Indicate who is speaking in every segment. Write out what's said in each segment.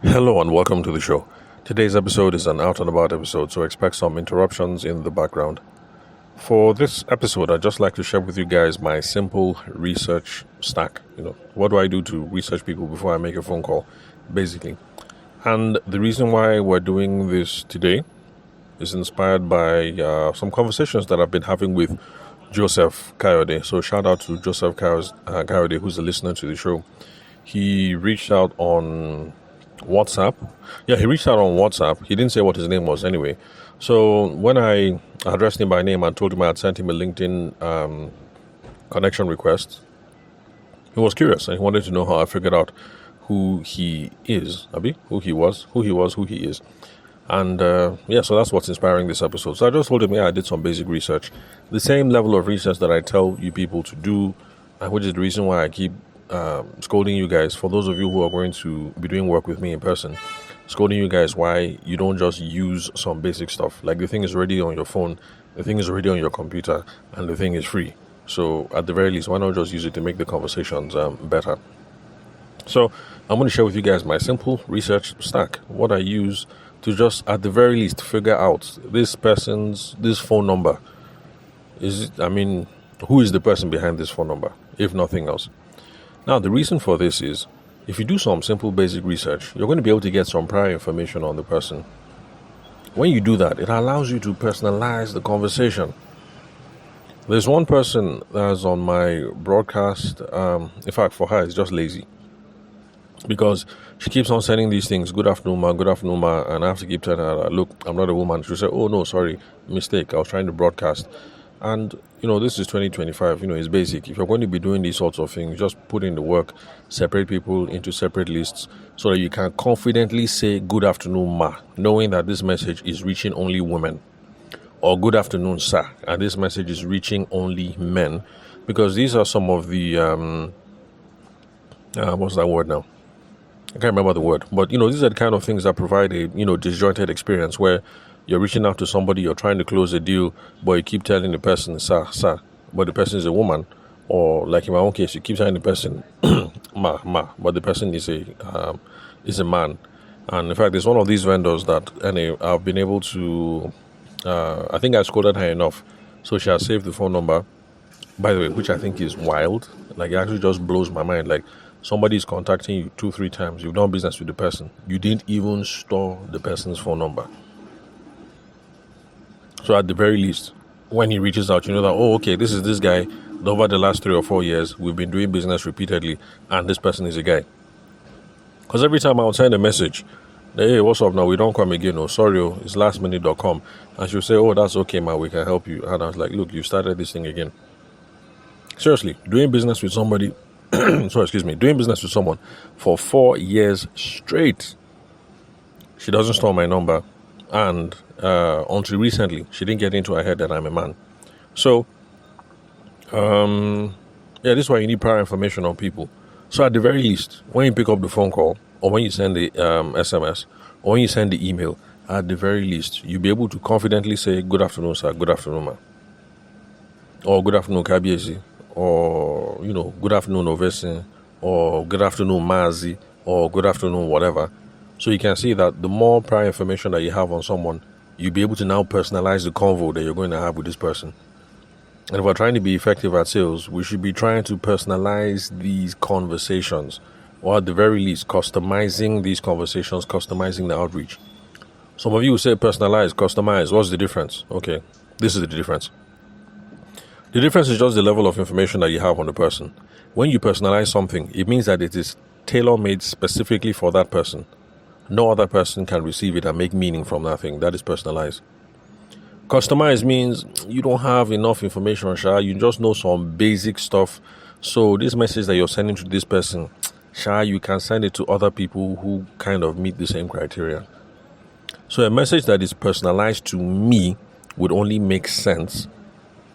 Speaker 1: Hello and welcome to the show. Today's episode is an out and about episode, so expect some interruptions in the background. For this episode, I'd just like to share with you guys my simple research stack. What do I do to research people before I make a phone call, basically. And the reason why we're doing this today is inspired by some conversations that I've been having with Joseph Kayode. So shout out to Joseph Kayode, who's a listener to the show. He reached out on WhatsApp. Yeah, he reached out on WhatsApp. He didn't say what his name was anyway. So when I addressed him by name and told him I had sent him a LinkedIn connection request, he was curious and he wanted to know how I figured out who he is, who he was, who he is. And so that's what's inspiring this episode. So I just told him, I did some basic research. The same level of research that I tell you people to do, which is the reason why I keep scolding you guys, for those of you who are going to be doing work with me in person, scolding you guys why you don't just use some basic stuff. Like, the thing is already on your phone, the thing is already on your computer, and the thing is free. So at the very least, why not just use it to make the conversations better? So I'm going to share with you guys my simple research stack, what I use to just at the very least figure out this phone number. Who is the person behind this phone number, if nothing else? Now, the reason for this is, if you do some simple basic research, you're going to be able to get some prior information on the person. When you do that, it allows you to personalize the conversation. There's one person that's on my broadcast. In fact, for her, it's just lazy. Because she keeps on sending these things, good afternoon, ma, and I have to keep telling her, look, I'm not a woman. She'll say, oh, no, sorry, mistake. I was trying to broadcast. And, this is 2025, it's basic. If you're going to be doing these sorts of things, just put in the work, separate people into separate lists so that you can confidently say, good afternoon, ma, knowing that this message is reaching only women. Or good afternoon, sir, and this message is reaching only men. Because these are some of the, what's that word now? I can't remember the word. But, these are the kind of things that provide a, disjointed experience where you're reaching out to somebody, you're trying to close a deal, but you keep telling the person, sir, but the person is a woman. Or like in my own case, you keep telling the person, ma, but the person is a man. And in fact, there's one of these vendors that I've been able to, I think I scolded her enough. So she has saved the phone number, by the way, which I think is wild. Like, it actually just blows my mind. Like, somebody is contacting you 2-3 times. You've done business with the person. You didn't even store the person's phone number. So at the very least, when he reaches out, you know that, oh, okay, this is this guy. Over the last 3 or 4 years, we've been doing business repeatedly, and this person is a guy. Because every time I would send a message, hey, what's up now? We don't come again. Oh, sorry, it's lastminute.com. And she'll say, oh, that's okay, man, we can help you. And I was like, look, you started this thing again. Seriously, doing business with somebody, doing business with someone for 4 years straight. She doesn't store my number. And until recently, she didn't get into her head that I'm a man. So, this is why you need prior information on people. So at the very least, when you pick up the phone call, or when you send the SMS, or when you send the email, at the very least, you'll be able to confidently say, good afternoon, sir, good afternoon, ma. Or good afternoon, Kabiesi. Or, good afternoon, Ovesi. Or good afternoon, Mazi. Or good afternoon, whatever. So you can see that the more prior information that you have on someone, you'll be able to now personalize the convo that you're going to have with this person. And if we're trying to be effective at sales, we should be trying to personalize these conversations, or at the very least, customizing these conversations, customizing the outreach. Some of you will say personalize, customize. What's the difference? Okay, this is the difference. The difference is just the level of information that you have on the person. When you personalize something, it means that it is tailor-made specifically for that person. No other person can receive it and make meaning from that thing. That is personalized. Customize means you don't have enough information, Sha. You just know some basic stuff. So this message that you're sending to this person, Sha, you can send it to other people who kind of meet the same criteria. So a message that is personalized to me would only make sense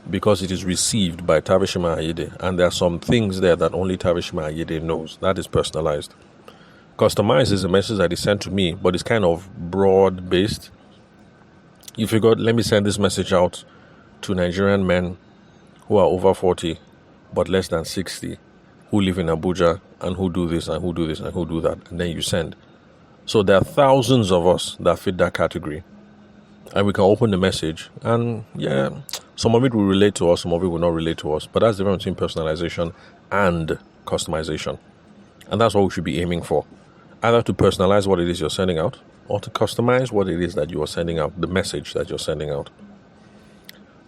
Speaker 1: because it is received by Tavishima Ayede. And there are some things there that only Tavishima Ayede knows. That is personalized. Customized is a message that is sent to me, but it's kind of broad-based. You figured, let me send this message out to Nigerian men who are over 40, but less than 60, who live in Abuja, and who do this, and who do this, and who do that. And then you send. So there are thousands of us that fit that category. And we can open the message, and yeah, some of it will relate to us, some of it will not relate to us. But that's the difference between personalization and customization. And that's what we should be aiming for. Either to personalize what it is you're sending out, or to customize what it is that you are sending out, the message that you're sending out.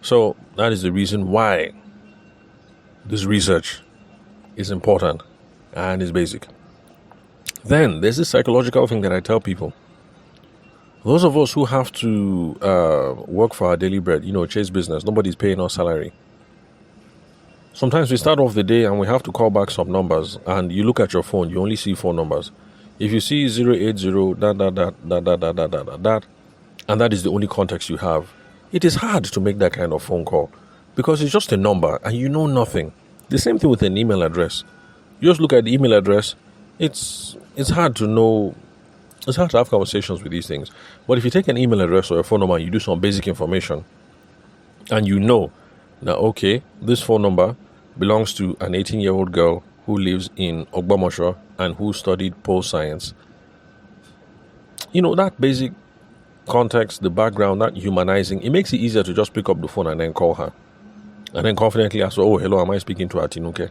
Speaker 1: So that is the reason why this research is important and is basic. Then there's this psychological thing that I tell people. Those of us who have to work for our daily bread, chase business, nobody's paying us salary. Sometimes we start off the day and we have to call back some numbers, and you look at your phone, you only see 4 numbers. If you see 080, that, and that is the only context you have, it is hard to make that kind of phone call because it's just a number and you know nothing. The same thing with an email address. You just look at the email address, it's hard to know. It's hard to have conversations with these things. But if you take an email address or a phone number and you do some basic information, and you know that, okay, this phone number belongs to an 18-year-old girl who lives in Ogbomosho and who studied pole science. That basic context, the background, that humanizing, it makes it easier to just pick up the phone and then call her. And then confidently ask her, oh, hello, am I speaking to Atinuke?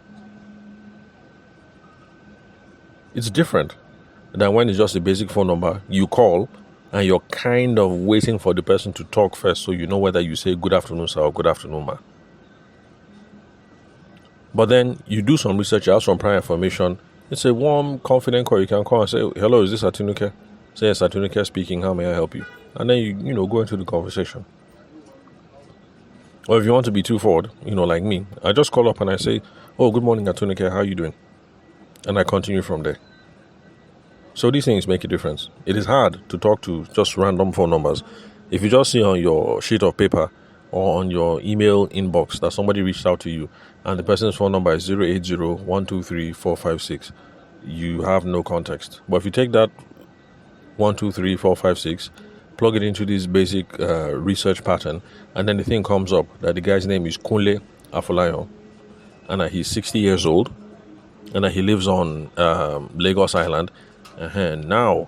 Speaker 1: It's different than when it's just a basic phone number. You call and you're kind of waiting for the person to talk first, so you know whether you say good afternoon sir or good afternoon ma. But then you do some research, you have some prior information. It's a warm, confident call. You can call and say, hello, is this Atinuke? Say, yes, Atinuke speaking, how may I help you? And then you go into the conversation. Or if you want to be too forward, like me, I just call up and I say, oh, good morning Atinuke, how are you doing? And I continue from there. So these things make a difference. It is hard to talk to just random phone numbers. If you just see on your sheet of paper or on your email inbox that somebody reached out to you and the person's phone number is 080-123-456, you have no context. But if you take that 123-456, plug it into this basic research pattern, and then the thing comes up that the guy's name is Kunle Afolayan and that he's 60 years old and that he lives on Lagos Island. Now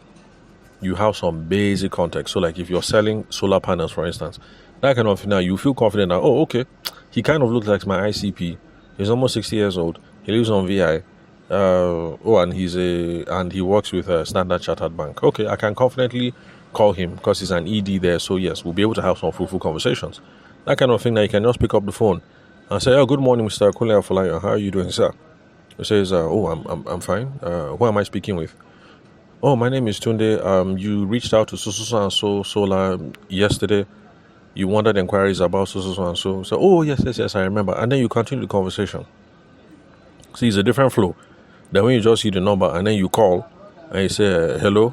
Speaker 1: you have some basic context. So like if you're selling solar panels, for instance, that kind of thing, now you feel confident that, oh, okay, he kind of looks like my ICP. He's almost 60 years old. He lives on VI. And he works with a Standard Chartered Bank. Okay, I can confidently call him because he's an ED there. So yes, we'll be able to have some fruitful conversations. That kind of thing that you can just pick up the phone and say, oh, good morning, Mr. Kunle Afolayan. How are you doing, sir? He says, I'm fine. Who am I speaking with? Oh, my name is Tunde. You reached out to so and so Solar yesterday. You wanted inquiries about so and so. So, oh, yes, I remember. And then you continue the conversation. See, it's a different flow than when you just see the number and then you call and you say, hello.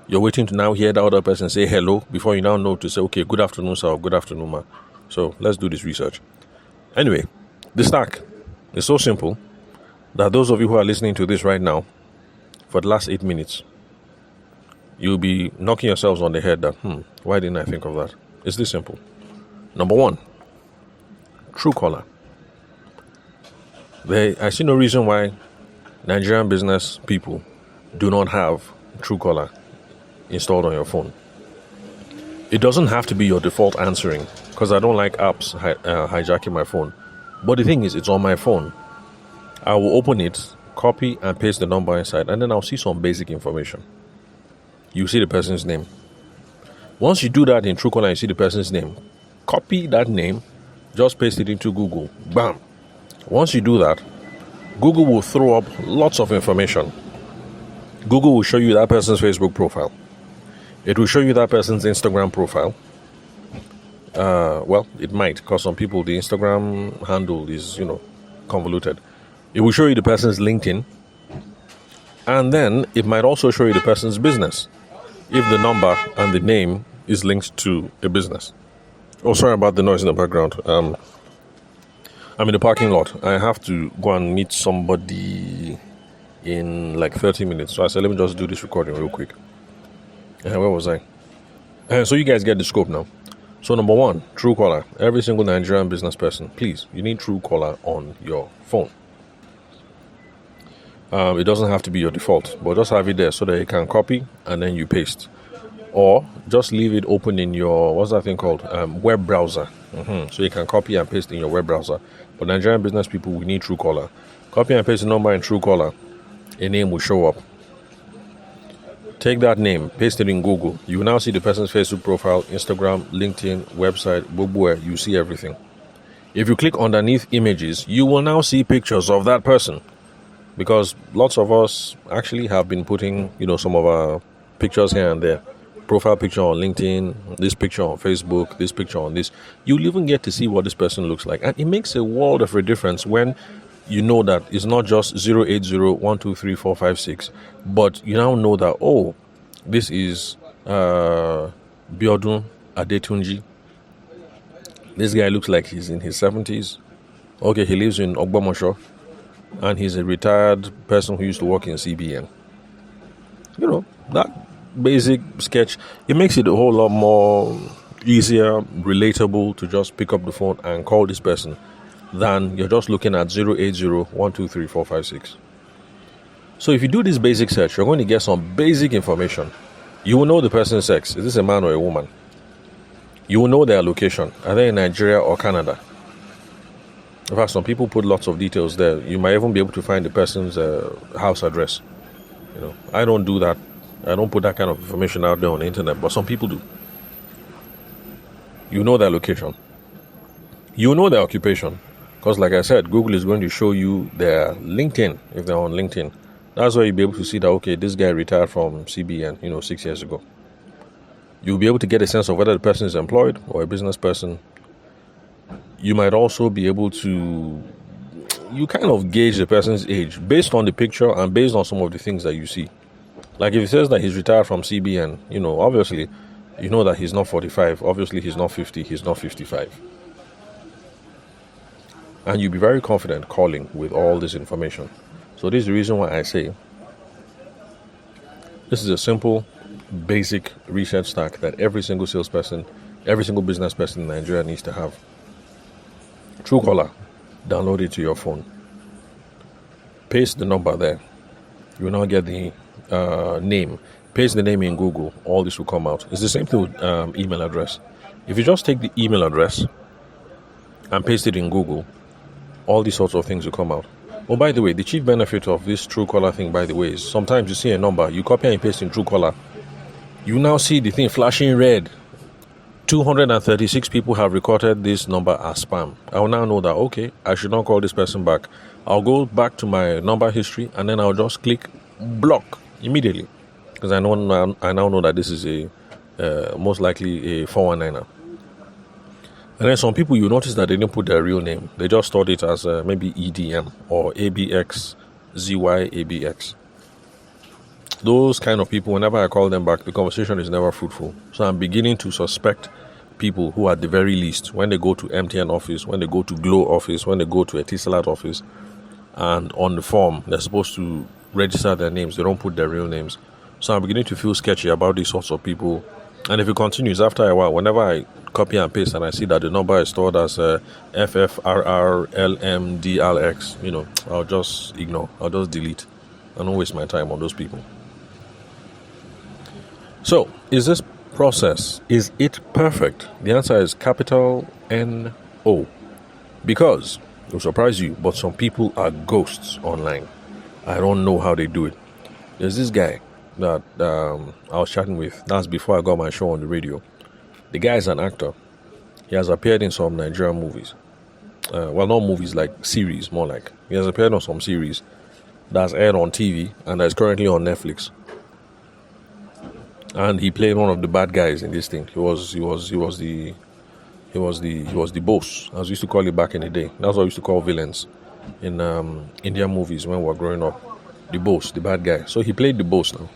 Speaker 1: You're waiting to now hear the other person say hello before you now know to say, okay, good afternoon, sir, or good afternoon, ma. So let's do this research. Anyway, the stack is so simple that those of you who are listening to this right now, for the last 8 minutes, you'll be knocking yourselves on the head that, why didn't I think of that? It's this simple. Number 1, Truecaller. I see no reason why Nigerian business people do not have Truecaller installed on your phone. It doesn't have to be your default answering, because I don't like apps hijacking my phone. But the thing is, it's on my phone. I will open it, copy and paste the number inside, and then I'll see some basic information. You see the person's name. Once you do that in Truecaller, you see the person's name. Copy that name, just paste it into Google. Bam! Once you do that, Google will throw up lots of information. Google will show you that person's Facebook profile. It will show you that person's Instagram profile. Well, it might, because some people, the Instagram handle is, convoluted. It will show you the person's LinkedIn. And then it might also show you the person's business, if the number and the name is linked to a business. Oh, sorry about the noise in the background. I'm in the parking lot. I have to go and meet somebody in like 30 minutes. So I said, let me just do this recording real quick. Where was I? So you guys get the scope now. So number 1, Truecaller. Every single Nigerian business person, please, you need Truecaller on your phone. It doesn't have to be your default, but just have it there so that you can copy and then you paste. Or just leave it open in your, what's that thing called? Web browser. So you can copy and paste in your web browser. But Nigerian business people, we need Truecaller. Copy and paste the number in Truecaller. A name will show up. Take that name, paste it in Google. You will now see the person's Facebook profile, Instagram, LinkedIn, website, Bubware. You see everything. If you click underneath images, you will now see pictures of that person. Because lots of us actually have been putting, some of our pictures here and there. Profile picture on LinkedIn, this picture on Facebook, this picture on this. You'll even get to see what this person looks like. And it makes a world of a difference when you know that it's not just 080123456, but you now know that, this is Biodun Adetunji. This guy looks like he's in his 70s. Okay, he lives in Ogbomosho, and he's a retired person who used to work in CBN. That basic sketch, it makes it a whole lot more easier, relatable to just pick up the phone and call this person than you're just looking at 080123456. So if you do this basic search, you're going to get some basic information. You will know the person's sex. Is this a man or a woman? You will know their location. Are they in Nigeria or Canada? In fact, some people put lots of details there. You might even be able to find the person's house address. I don't do that. I don't put that kind of information out there on the internet, but some people do. You know their location. You know their occupation. Because like I said, Google is going to show you their LinkedIn if they're on LinkedIn. That's why you'll be able to see that, okay, this guy retired from CBN, 6 years ago. You'll be able to get a sense of whether the person is employed or a business person. You might also be able to, you kind of gauge the person's age based on the picture and based on some of the things that you see. Like if it says that he's retired from CBN, obviously, you know that he's not 45. Obviously, he's not 50. He's not 55. And you'll be very confident calling with all this information. So this is the reason why I say this is a simple, basic research stack that every single salesperson, every single business person in Nigeria needs to have. Truecaller, download it to your phone. Paste the number there. You will now get the name. Paste the name in Google. All this will come out. It's the same thing with email address. If you just take the email address and paste it in Google, all these sorts of things will come out. Oh, by the way, the chief benefit of this Truecaller thing, by the way, is sometimes you see a number, you copy and paste in Truecaller, you now see the thing flashing red. 236 people have recorded this number as spam. I will now know that, okay, I should not call this person back. I'll go back to my number history and then I'll just click block immediately. Because I now know that this is a most likely a 419er. And then some people, you notice that they didn't put their real name. They just stored it as maybe EDM or ABXZYABX. Those kind of people, whenever I call them back, the conversation is never fruitful. So I'm beginning to suspect people who, at the very least, when they go to MTN office, when they go to Glow office, when they go to a Etisalat office, and on the form, they're supposed to register their names. They don't put their real names. So I'm beginning to feel sketchy about these sorts of people. And if it continues after a while, whenever I copy and paste and I see that the number is stored as FFRRLMDLX, I'll just ignore. I'll just delete. I don't waste my time on those people. So, is this process, is it perfect? The answer is capital N-O. Because, it will surprise you, but some people are ghosts online. I don't know how they do it. There's this guy that I was chatting with. That's before I got my show on the radio. The guy is an actor. He has appeared in some Nigerian movies. Well, not movies, like series, more like. He has appeared on some series that's aired on TV and that's currently on Netflix. And he played one of the bad guys in this thing. He was the boss, as we used to call it back in the day. That's what we used to call villains in Indian movies when we were growing up. The boss, the bad guy. So he played the boss now.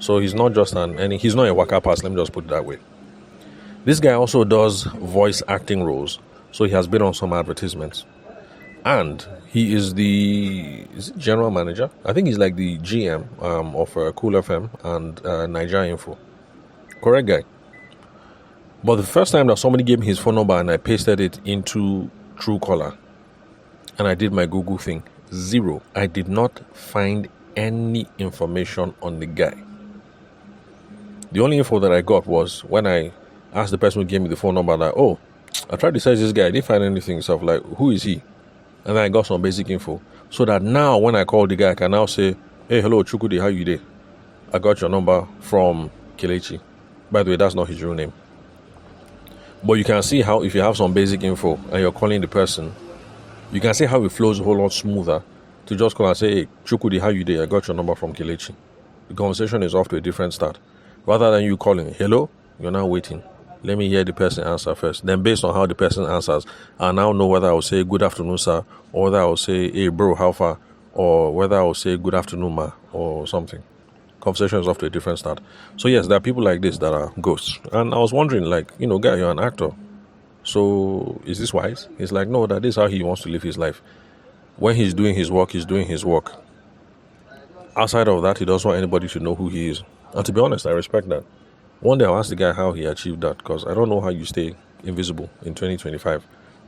Speaker 1: So he's not just he's not a waka pass, let me just put it that way. This guy also does voice acting roles. So he has been on some advertisements. And he is is it general manager? I think he's like the GM of Cool FM and Nigeria Info. Correct guy. But the first time that somebody gave me his phone number and I pasted it into Truecaller and I did my Google thing, zero. I did not find any information on the guy. The only info that I got was when I asked the person who gave me the phone number, like, oh, I tried to search this guy, I didn't find anything. So I'm like, who is he? And then I got some basic info. So that now when I call the guy, I can now say, hey, hello, Chukudi, how you doing? I got your number from Kelechi. By the way, that's not his real name. But you can see how if you have some basic info and you're calling the person, you can see how it flows a whole lot smoother to just call and say, hey, Chukudi, how you doing? I got your number from Kelechi. The conversation is off to a different start. Rather than you calling, hello, you're now waiting. Let me hear the person answer first. Then based on how the person answers, I now know whether I will say good afternoon, sir, or whether I will say, hey, bro, how far? Or whether I will say good afternoon, ma, or something. Conversation is off to a different start. So yes, there are people like this that are ghosts. And I was wondering, like, guy, you're an actor. So is this wise? He's like, no, that is how he wants to live his life. When he's doing his work, he's doing his work. Outside of that, he doesn't want anybody to know who he is. And to be honest, I respect that. One day I'll ask the guy how he achieved that, because I don't know how you stay invisible in 2025,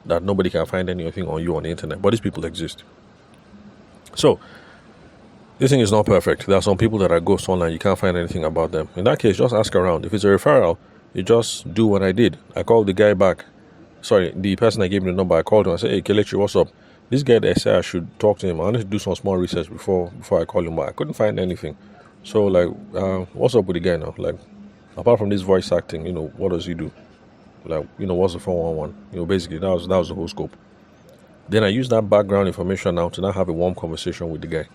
Speaker 1: that nobody can find anything on you on the internet. But these people exist. So, this thing is not perfect. There are some people that are ghosts online. You can't find anything about them. In that case, just ask around. If it's a referral, you just do what I did. I called the guy back. Sorry, the person I gave me the number, I called him. I said, hey, Kelechi, what's up? This guy that said I should talk to him. I need to do some small research before I call him, but I couldn't find anything. So, like, what's up with the guy now? Like, apart from this voice acting, what does he do? Like, what's the 411? Basically, that was the whole scope. Then I used that background information now to now have a warm conversation with the guy.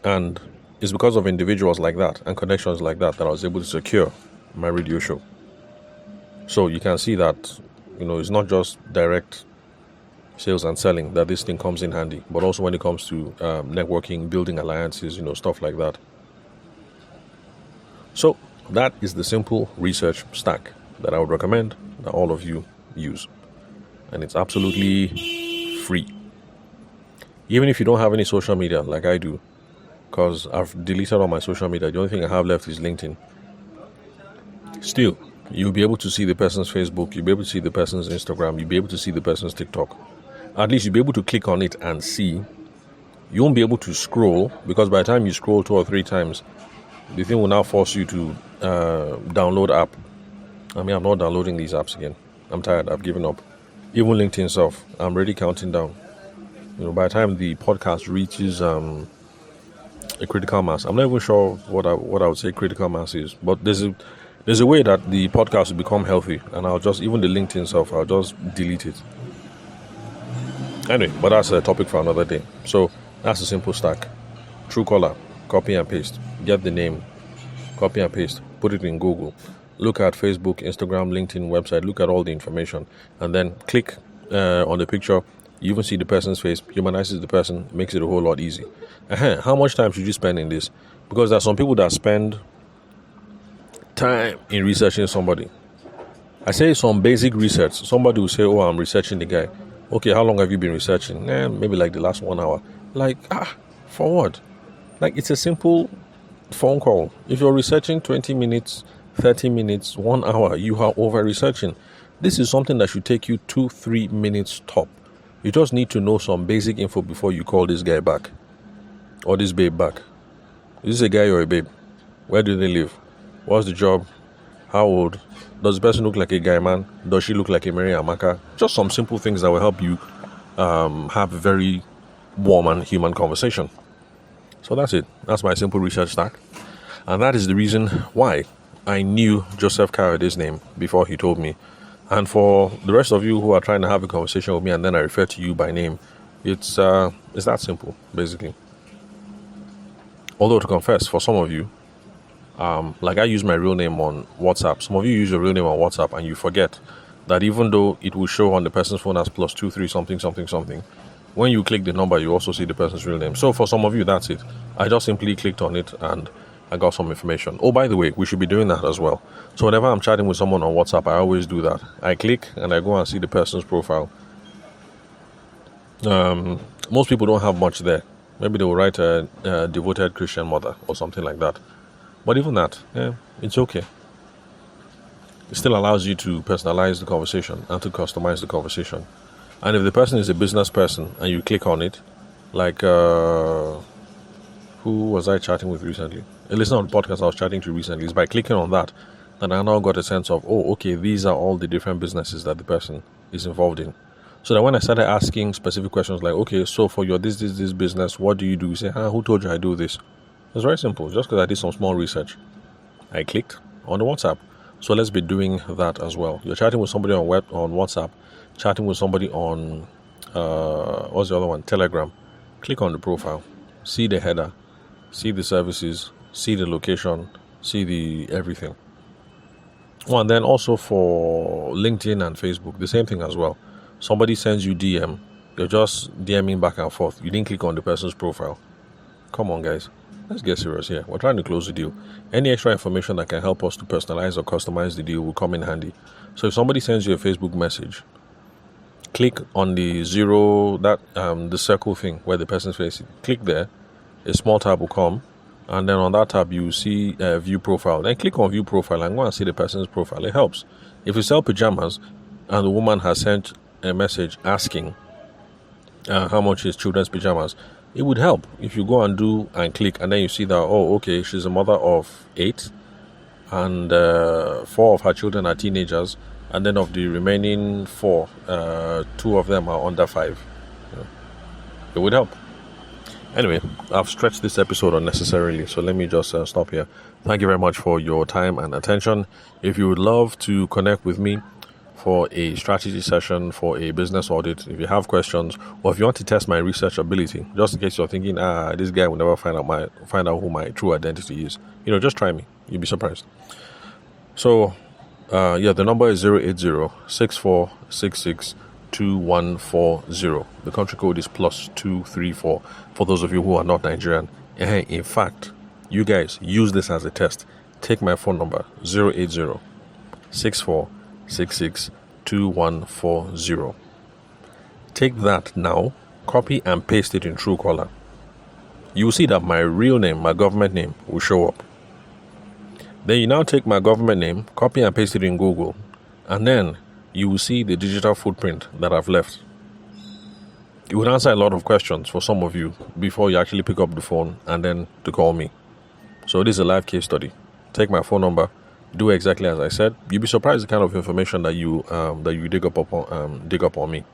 Speaker 1: And it's because of individuals like that and connections like that that I was able to secure my radio show. So you can see that, it's not just direct sales and selling that this thing comes in handy, but also when it comes to networking, building alliances, stuff like that. So that is the simple research stack that I would recommend that all of you use. And it's absolutely free. Even if you don't have any social media like I do, because I've deleted all my social media, the only thing I have left is LinkedIn. Still, you'll be able to see the person's Facebook, you'll be able to see the person's Instagram, you'll be able to see the person's TikTok. At least you'll be able to click on it and see. You won't be able to scroll, because by the time you scroll 2 or 3 times, the thing will now force you to download app. I'm not downloading these apps again. I'm tired. I've given up. Even LinkedIn itself, I'm already counting down. By the time the podcast reaches a critical mass, I'm not even sure what I would say critical mass is. But there's a way that the podcast will become healthy, and I'll just, even the LinkedIn itself, I'll just delete it. Anyway, but that's a topic for another day. So that's a simple stack. Truecaller, copy and paste. Get the name, copy and paste. Put it in Google. Look at Facebook, Instagram, LinkedIn, website. Look at all the information. And then click on the picture. You even see the person's face. Humanizes the person. Makes it a whole lot easy. How much time should you spend in this? Because there are some people that spend time in researching somebody. I say some basic research. Somebody will say, oh, I'm researching the guy. Okay, how long have you been researching? Maybe like the last 1 hour. Like, for what? Like, it's a simple phone call. If you're researching 20 minutes, 30 minutes, 1 hour, you are over researching. This is something that should take you 2-3 minutes top. You just need to know some basic info before you call this guy back or this babe back. Is this a guy or a babe? Where do they live? What's the job? How old? Does the person look like a guy, man? Does she look like a Mary Amaka? Just some simple things that will help you have a very warm and human conversation. So that's it. That's my simple research stack. And that is the reason why I knew Joseph Kayode's name before he told me. And for the rest of you who are trying to have a conversation with me and then I refer to you by name, it's that simple, basically. Although to confess, for some of you, like I use my real name on WhatsApp. Some of you use your real name on WhatsApp and you forget that even though it will show on the person's phone as +23 something, when you click the number, you also see the person's real name. So for some of you, that's it. I just simply clicked on it and I got some information. Oh, by the way, we should be doing that as well. So whenever I'm chatting with someone on WhatsApp, I always do that. I click and I go and see the person's profile. Most people don't have much there. Maybe they will write a devoted Christian mother or something like that. But even that, it's okay. It still allows you to personalize the conversation and to customize the conversation. And if the person is a business person and you click on it, Like, who was I chatting with recently? A listener on the podcast I was chatting to recently. Is by clicking on that I now got a sense of, oh, okay, these are all the different businesses that the person is involved in. So that when I started asking specific questions like, okay, so for your this business, what do you do? You say, who told you I do this? It's very simple. Just because I did some small research, I clicked on the WhatsApp. So let's be doing that as well. You're chatting with somebody on WhatsApp, chatting with somebody on what's the other one? Telegram. Click on the profile, see the header, see the services, see the location, see the everything. Well, and then also for LinkedIn and Facebook, the same thing as well. Somebody sends you DM, you're just DMing back and forth. You didn't click on the person's profile. Come on, guys. Let's get serious here. We're trying to close the deal. Any extra information that can help us to personalize or customize the deal will come in handy. So if somebody sends you a Facebook message, click on the the circle thing where the person's face is. Click there. A small tab will come. And then on that tab, you see view profile. Then click on view profile and go and see the person's profile. It helps. If you sell pajamas and the woman has sent a message asking how much is children's pajamas, it would help if you go and do and click, and then you see that, oh, okay, she's a mother of 8 and 4 of her children are teenagers, and then of the remaining 4, 2 of them are under 5. It would help. Anyway, I've stretched this episode unnecessarily, so let me just stop here. Thank you very much for your time and attention. If you would love to connect with me for a strategy session, for a business audit, if you have questions, or if you want to test my research ability, just in case you're thinking, this guy will never find out who my true identity is, just try me. You'll be surprised. So, the number is 080-6466-2140. The country code is +234 for those of you who are not Nigerian. In fact, you guys use this as a test. Take my phone number, 080-6466-2140. Take that now, copy and paste it in Truecaller. You will see that my real name, my government name, will show up. Then you now take my government name, copy and paste it in Google, and then you will see the digital footprint that I've left. It would answer a lot of questions for some of you before you actually pick up the phone and then to call me. So this is a live case study. Take my phone number, do exactly as I said. You'll be surprised the kind of information that you dig up on me.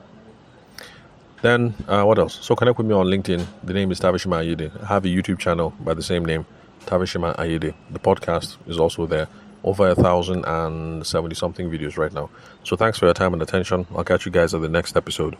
Speaker 1: Then what else? So connect with me on LinkedIn. The name is Tavishima Ayede. I have a YouTube channel by the same name, Tavishima Ayede. The podcast is also there. Over 1,070 something videos right now. So thanks for your time and attention. I'll catch you guys at the next episode.